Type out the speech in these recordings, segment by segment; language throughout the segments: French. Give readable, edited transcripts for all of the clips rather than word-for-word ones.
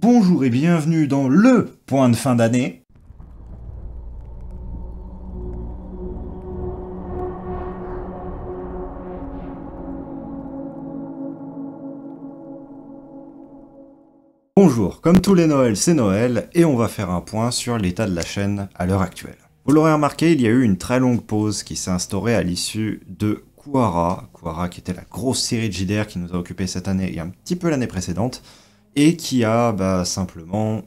Bonjour et bienvenue dans le point de fin d'année. Bonjour, comme tous les Noëls, c'est Noël et on va faire un point sur l'état de la chaîne à l'heure actuelle. Vous l'aurez remarqué, il y a eu une très longue pause qui s'est instaurée à l'issue de Kuwara. Kuwara qui était la grosse série de JDR qui nous a occupé cette année et un petit peu l'année précédente, et qui a simplement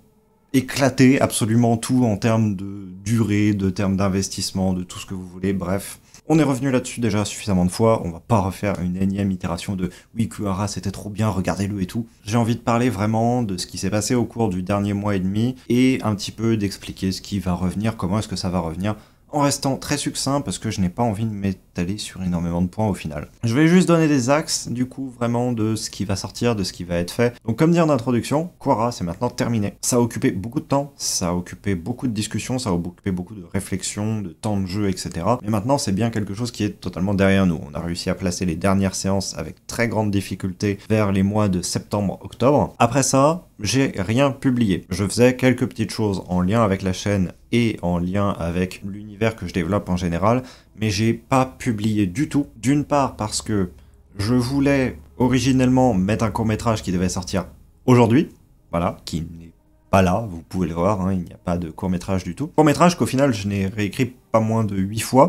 éclaté absolument tout en termes de durée, de termes d'investissement, de tout ce que vous voulez, bref. On est revenu là-dessus déjà suffisamment de fois, on va pas refaire une énième itération de « oui, Kuwara c'était trop bien, regardez-le et tout ». J'ai envie de parler vraiment de ce qui s'est passé au cours du dernier mois et demi, et un petit peu d'expliquer ce qui va revenir, comment est-ce que ça va revenir, en restant très succinct parce que je n'ai pas envie de m'étaler sur énormément de points au final. Je vais juste donner des axes, du coup, vraiment de ce qui va sortir, de ce qui va être fait. Donc comme dit en introduction, Kuwara c'est maintenant terminé. Ça a occupé beaucoup de temps, ça a occupé beaucoup de discussions, ça a occupé beaucoup de réflexions, de temps de jeu, etc. Mais maintenant c'est bien quelque chose qui est totalement derrière nous. On a réussi à placer les dernières séances avec très grande difficulté vers les mois de septembre-octobre. Après ça, j'ai rien publié. Je faisais quelques petites choses en lien avec la chaîne et en lien avec l'univers que je développe en général, mais j'ai pas publié du tout. D'une part parce que je voulais originellement mettre un court-métrage qui devait sortir aujourd'hui, voilà, qui n'est pas là, vous pouvez le voir, hein, il n'y a pas de court-métrage du tout. Court-métrage qu'au final je n'ai réécrit pas moins de 8 fois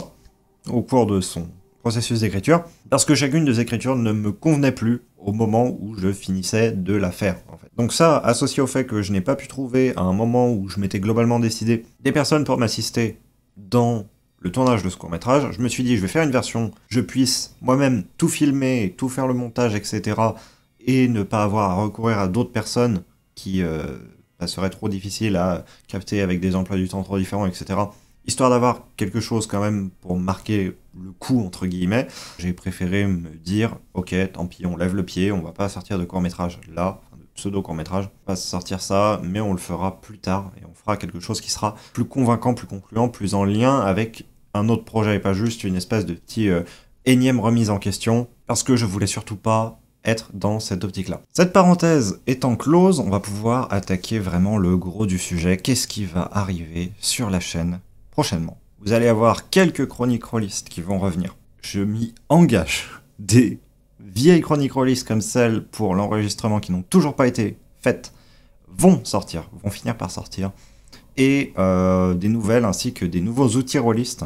au cours de son processus d'écriture, parce que chacune des écritures ne me convenait plus au moment où je finissais de la faire, en fait. Donc ça, associé au fait que je n'ai pas pu trouver à un moment où je m'étais globalement décidé des personnes pour m'assister dans le tournage de ce court-métrage, je me suis dit, je vais faire une version, je puisse moi-même tout filmer, tout faire le montage, etc., et ne pas avoir à recourir à d'autres personnes qui ça serait trop difficile à capter avec des emplois du temps trop différents, etc., histoire d'avoir quelque chose quand même pour marquer le coup, entre guillemets, j'ai préféré me dire, ok, tant pis, on lève le pied, on va pas sortir de court-métrage là, de pseudo-court-métrage, on va pas sortir ça, mais on le fera plus tard, et on fera quelque chose qui sera plus convaincant, plus concluant, plus en lien avec un autre projet, et pas juste une espèce de petit énième remise en question, parce que je voulais surtout pas être dans cette optique-là. Cette parenthèse étant close, on va pouvoir attaquer vraiment le gros du sujet, qu'est-ce qui va arriver sur la chaîne prochainement. Vous allez avoir quelques chroniques rôlistes qui vont revenir. Je m'y engage. Des vieilles chroniques rôlistes comme celles pour l'enregistrement qui n'ont toujours pas été faites vont sortir, vont finir par sortir. Et des nouvelles ainsi que des nouveaux outils rôlistes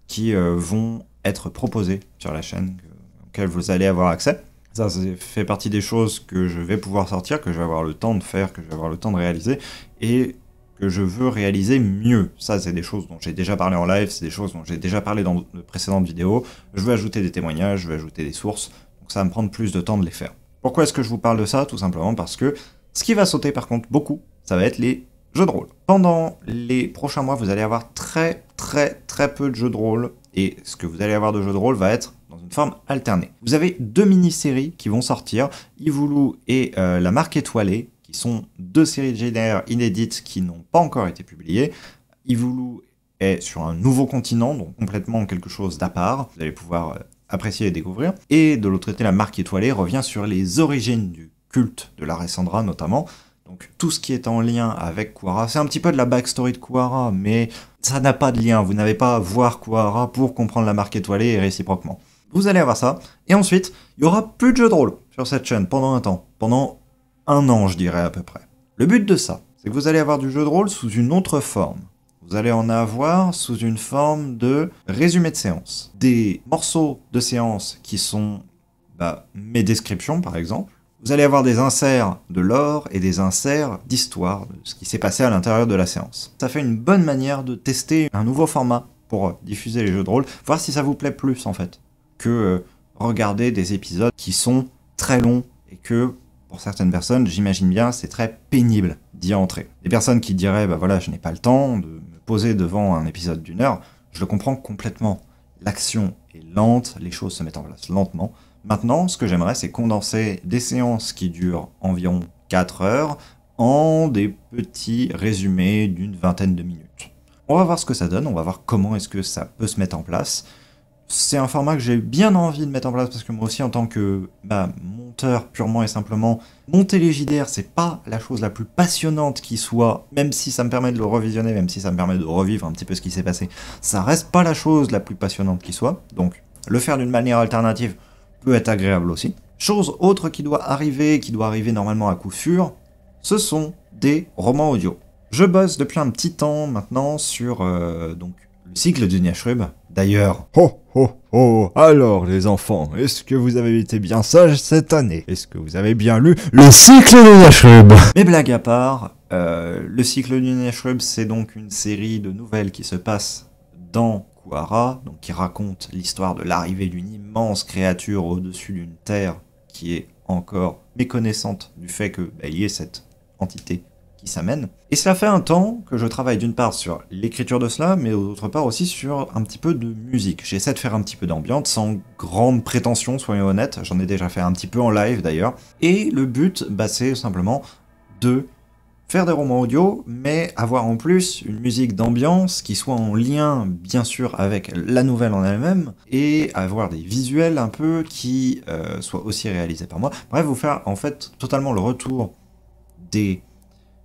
qui vont être proposés sur la chaîne auxquels vous allez avoir accès. Ça fait partie des choses que je vais pouvoir sortir, que je vais avoir le temps de faire, que je vais avoir le temps de réaliser, et que je veux réaliser mieux. Ça, c'est des choses dont j'ai déjà parlé en live, c'est des choses dont j'ai déjà parlé dans de précédentes vidéos. Je veux ajouter des témoignages, je veux ajouter des sources, donc ça va me prendre plus de temps de les faire. Pourquoi est-ce que je vous parle de ça? Tout simplement parce que ce qui va sauter par contre beaucoup, ça va être les jeux de rôle. Pendant les prochains mois, vous allez avoir très peu de jeux de rôle, et ce que vous allez avoir de jeux de rôle va être dans une forme alternée. Vous avez deux mini-séries qui vont sortir, Ivoulou et La Marque Étoilée, qui sont deux séries de JDR inédites qui n'ont pas encore été publiées. Ivoulou est sur un nouveau continent, donc complètement quelque chose d'à part, vous allez pouvoir apprécier et découvrir. Et de l'autre côté, La Marque Étoilée revient sur les origines du culte de la Ressandra notamment, donc tout ce qui est en lien avec Kuwara. C'est un petit peu de la backstory de Kuwara, mais ça n'a pas de lien, vous n'avez pas à voir Kuwara pour comprendre La Marque Étoilée et réciproquement. Vous allez avoir ça, et ensuite, il y aura plus de jeux de rôle sur cette chaîne pendant un temps, pendant un an, je dirais à peu près. Le but de ça, c'est que vous allez avoir du jeu de rôle sous une autre forme. Vous allez en avoir sous une forme de résumé de séance. Des morceaux de séance qui sont mes descriptions, par exemple. Vous allez avoir des inserts de lore et des inserts d'histoire, de ce qui s'est passé à l'intérieur de la séance. Ça fait une bonne manière de tester un nouveau format pour diffuser les jeux de rôle, voir si ça vous plaît plus, en fait, que regarder des épisodes qui sont très longs et que, pour certaines personnes, j'imagine bien, c'est très pénible d'y entrer. Des personnes qui diraient, voilà, je n'ai pas le temps de me poser devant un épisode d'une heure, je le comprends complètement. L'action est lente, les choses se mettent en place lentement. Maintenant, ce que j'aimerais, c'est condenser des séances qui durent environ 4 heures en des petits résumés d'une vingtaine de minutes. On va voir ce que ça donne, on va voir comment est-ce que ça peut se mettre en place. c'est un format que j'ai bien envie de mettre en place parce que moi aussi en tant que monteur purement et simplement, monter les JDR c'est pas la chose la plus passionnante qui soit, même si ça me permet de le revisionner, même si ça me permet de revivre un petit peu ce qui s'est passé, ça reste pas la chose la plus passionnante qui soit, donc le faire d'une manière alternative peut être agréable aussi. Chose autre qui doit arriver normalement à coup sûr, ce sont des romans audio. Je bosse depuis un petit temps maintenant sur donc le cycle du Niashrub. D'ailleurs, alors les enfants, est-ce que vous avez été bien sages cette année? Est-ce que vous avez bien lu le cycle du Niashrub? Mais blague à part, le cycle du Niashrub, c'est donc une série de nouvelles qui se passe dans Kuara, donc qui raconte l'histoire de l'arrivée d'une immense créature au-dessus d'une terre qui est encore méconnaissante du fait qu'il y ait cette entité qui s'amène. Et cela fait un temps que je travaille d'une part sur l'écriture de cela, mais d'autre part aussi sur un petit peu de musique. J'essaie de faire un petit peu d'ambiance, sans grande prétention, soyons honnêtes, j'en ai déjà fait un petit peu en live d'ailleurs. Et le but, c'est simplement de faire des romans audio, mais avoir en plus une musique d'ambiance qui soit en lien, bien sûr, avec la nouvelle en elle-même, et avoir des visuels un peu qui soient aussi réalisés par moi. Bref, vous faire en fait totalement le retour des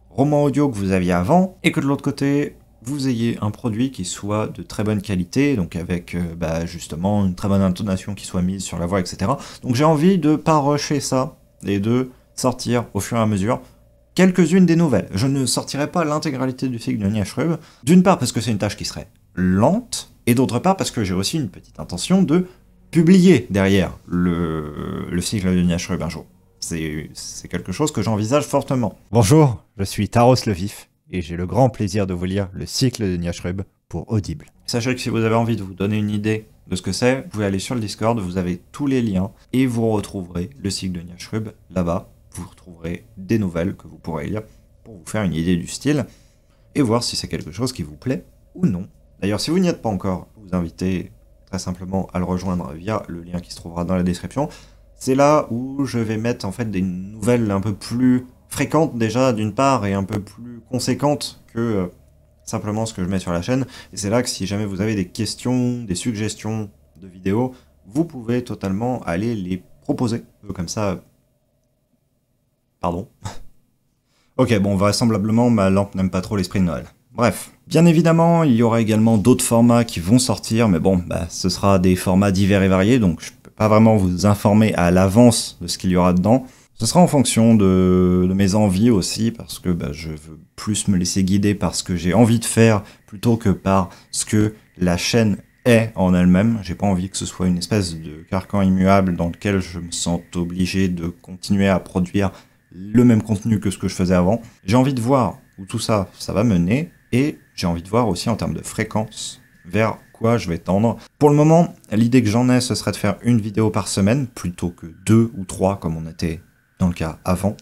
romans audio que vous aviez avant, et que de l'autre côté, vous ayez un produit qui soit de très bonne qualité, donc avec justement une très bonne intonation qui soit mise sur la voix, etc. Donc j'ai envie de pas rusher ça, et de sortir au fur et à mesure quelques-unes des nouvelles. Je ne sortirai pas l'intégralité du cycle de Niashrub, d'une part parce que c'est une tâche qui serait lente, et d'autre part parce que j'ai aussi une petite intention de publier derrière le cycle de Niashrub un jour. C'est quelque chose que j'envisage fortement. Bonjour, je suis Taros le Vif, et j'ai le grand plaisir de vous lire le cycle de Niashrub pour Audible. Sachez que si vous avez envie de vous donner une idée de ce que c'est, vous pouvez aller sur le Discord, vous avez tous les liens, et vous retrouverez le cycle de Niashrub là-bas. Vous retrouverez des nouvelles que vous pourrez lire pour vous faire une idée du style, et voir si c'est quelque chose qui vous plaît ou non. D'ailleurs, si vous n'y êtes pas encore, je vous invite très simplement à le rejoindre via le lien qui se trouvera dans la description. C'est là où je vais mettre en fait des nouvelles un peu plus fréquentes déjà d'une part et un peu plus conséquentes que simplement ce que je mets sur la chaîne. Et c'est là que si jamais vous avez des questions, des suggestions de vidéos, vous pouvez totalement aller les proposer. Comme ça... Pardon. Ok, bon, vraisemblablement ma lampe n'aime pas trop l'esprit de Noël. Bref. Bien évidemment, il y aura également d'autres formats qui vont sortir, mais bon, ce sera des formats divers et variés, donc je peux pas vraiment vous informer à l'avance de ce qu'il y aura dedans. Ce sera en fonction de mes envies aussi, parce que je veux plus me laisser guider par ce que j'ai envie de faire, plutôt que par ce que la chaîne est en elle-même. J'ai pas envie que ce soit une espèce de carcan immuable dans lequel je me sente obligé de continuer à produire le même contenu que ce que je faisais avant. J'ai envie de voir où tout ça va mener, et j'ai envie de voir aussi en termes de fréquence vers quoi je vais tendre. Pour le moment, l'idée que j'en ai, ce serait de faire une vidéo par semaine, plutôt que 2 ou 3 comme on était dans le cas avant,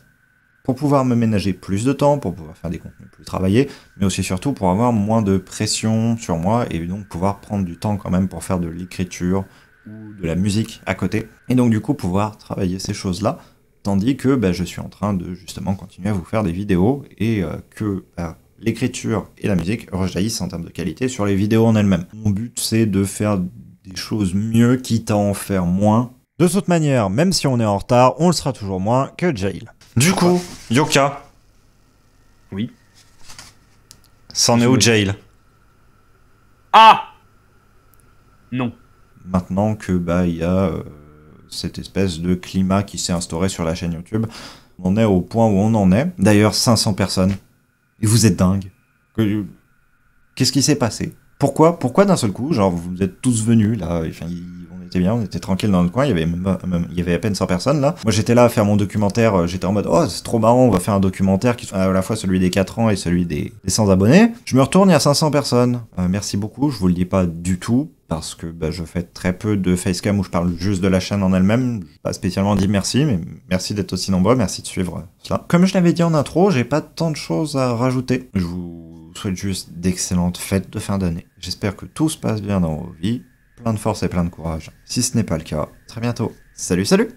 pour pouvoir me ménager plus de temps, pour pouvoir faire des contenus plus travaillés, mais aussi surtout pour avoir moins de pression sur moi, et donc pouvoir prendre du temps quand même pour faire de l'écriture ou de la musique à côté, et donc du coup pouvoir travailler ces choses-là, tandis que je suis en train de justement continuer à vous faire des vidéos, et que l'écriture et la musique rejaillissent en termes de qualité sur les vidéos en elles-mêmes. Mon but, c'est de faire des choses mieux, quitte à en faire moins. De toute manière, même si on est en retard, on le sera toujours moins que Jail. Du coup, Yoka. Oui. C'en est où Jail? Ah non. Maintenant que il y a cette espèce de climat qui s'est instauré sur la chaîne YouTube, on est au point où on en est. D'ailleurs, 500 personnes. Et vous êtes dingue. Qu'est-ce qui s'est passé? Pourquoi d'un seul coup, genre vous êtes tous venus là, enfin, on était bien, on était tranquille dans le coin, il y avait à peine 100 personnes là. Moi j'étais là à faire mon documentaire, j'étais en mode oh c'est trop marrant, on va faire un documentaire qui soit à la fois celui des 4 ans et celui des 100 abonnés. Je me retourne, il y a 500 personnes. Merci beaucoup, je vous le dis pas du tout, parce que je fais très peu de facecam où je parle juste de la chaîne en elle-même. Je pas spécialement dit merci, mais merci d'être aussi nombreux, merci de suivre cela. Comme je l'avais dit en intro, j'ai pas tant de choses à rajouter. Je vous souhaite juste d'excellentes fêtes de fin d'année. J'espère que tout se passe bien dans vos vies. Plein de force et plein de courage. Si ce n'est pas le cas, très bientôt. Salut, salut!